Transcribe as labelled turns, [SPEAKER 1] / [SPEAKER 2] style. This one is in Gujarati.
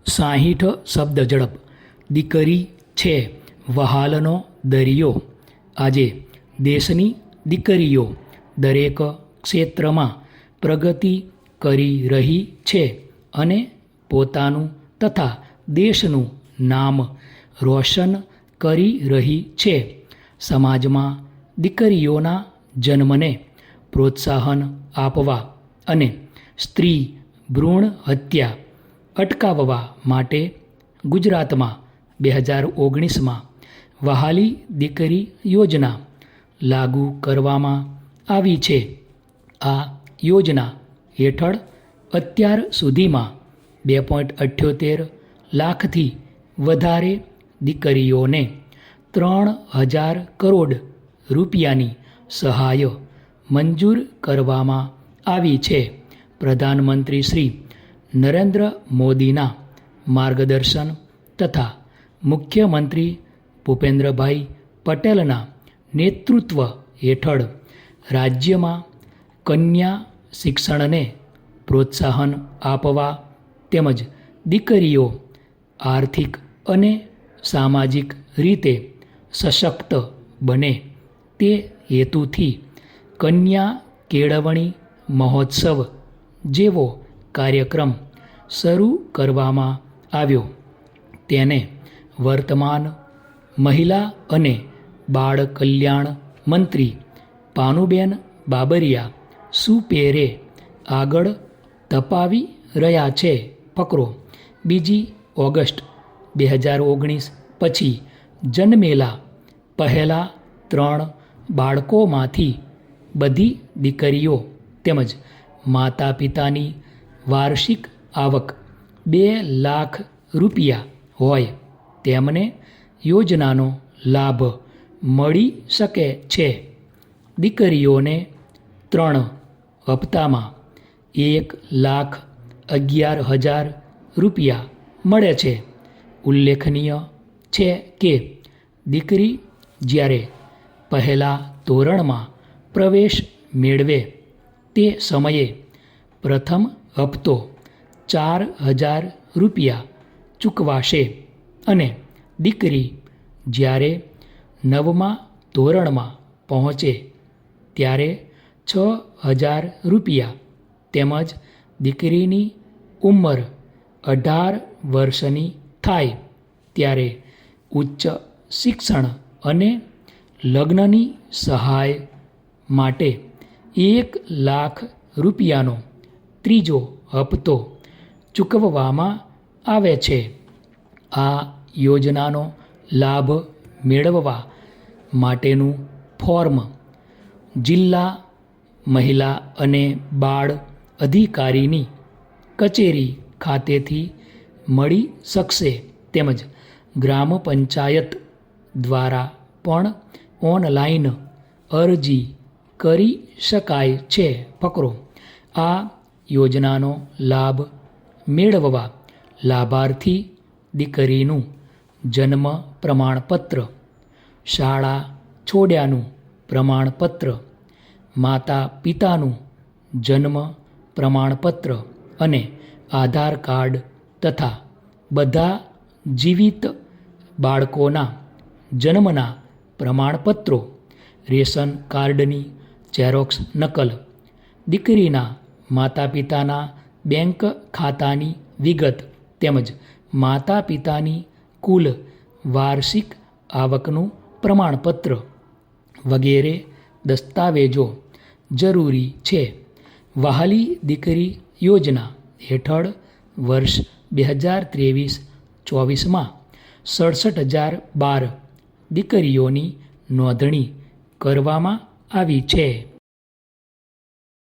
[SPEAKER 1] 60 શબ્દ ઝડપ. દીકરી છે વહાલનો દરિયો. આજે દેશની દીકરીઓ દરેક ક્ષેત્રમાં પ્રગતિ કરી રહી છે અને પોતાનું તથા દેશનું નામ રોશન કરી રહી છે. સમાજમાં દીકરીઓના જન્મને પ્રોત્સાહન આપવા અને સ્ત્રી ભ્રૂણ હત્યા અટકાવવા માટે ગુજરાતમાં 2019માં વહાલી દીકરી યોજના લાગુ કરવામાં આવી છે. આ યોજના હેઠળ અત્યાર સુધીમાં 2.78 લાખથી વધારે દીકરીઓને 3,000 કરોડ રૂપિયાની સહાય મંજૂર કરવામાં આવી છે. પ્રધાનમંત્રી શ્રી નરેન્દ્ર મોદીના માર્ગદર્શન તથા મુખ્યમંત્રી ભૂપેન્દ્રભાઈ પટેલના નેતૃત્વ હેઠળ રાજ્યમાં કન્યા શિક્ષણને પ્રોત્સાહન આપવા તેમજ દીકરીઓ આર્થિક અને સામાજિક રીતે સશક્ત બને તે હેતુથી કન્યા કેળવણી મહોત્સવ જેવો કાર્યક્રમ શરૂ કરવામાં આવ્યો. તેને વર્તમાન મહિલા અને બાળ કલ્યાણ મંત્રી પાનુબેન બાબરિયા સુપેરે આગળ ધપાવી રહ્યા છે. ફકરો. 2 ઓગસ્ટ 2019 પછી જન્મેલા પહેલા 3 બાળકોમાંથી બધી દીકરીઓ તેમજ માતા પિતાની વાર્ષિક આવક 2 લાખ રૂપિયા હોય તેમને યોજનાનો લાભ મળી શકે છે. દીકરીઓને 3 હપ્તામાં 1,11,000 રૂપિયા મળે છે. ઉલ્લેખનીય છે કે દીકરી જ્યારે પહેલા ધોરણમાં પ્રવેશ મેળવે તે સમયે પ્રથમ હપ્તો 4,000 રૂપિયા ચૂકવાશે અને દીકરી જ્યારે 9મા ધોરણમાં પહોંચે ત્યારે 6,000 રૂપિયા તેમજ દીકરીની ઉંમર 18 વર્ષની થાય ત્યારે ઉચ્ચ શિક્ષણ અને લગ્નની સહાય માટે 1 લાખ રૂપિયાનો ત્રીજો હપ્તો ચૂકવવામાં આવે છે. આ યોજનાનો લાભ મેળવવા માટેનું ફોર્મ જિલ્લા મહિલા અને બાળ અધિકારીની કચેરી ખાતેથી મળી શકશે તેમજ ગ્રામ પંચાયત દ્વારા પણ ઓનલાઈન અરજી કરી શકાય છે. ફકરો. આ યોજનાનો લાભ મેળવવા લાભાર્થી દીકરીનું જન્મ પ્રમાણપત્ર, શાળા છોડ્યાનું પ્રમાણપત્ર, માતા પિતાનું જન્મ પ્રમાણપત્ર અને આધાર કાર્ડ તથા બધા જીવિત બાળકોના જન્મના પ્રમાણપત્રો, રેશન કાર્ડની ઝેરોક્સ નકલ, દીકરીના માતા પિતાના બેંક ખાતાની વિગત તેમજ માતા પિતાની કુલ વાર્ષિક આવકનું પ્રમાણપત્ર વગેરે દસ્તાવેજો જરૂરી છે. વહાલી દીકરી યોજના હેઠળ વર્ષ 2023-24માં 67,012 દીકરીઓની નોંધણી કરવામાં આવી છે.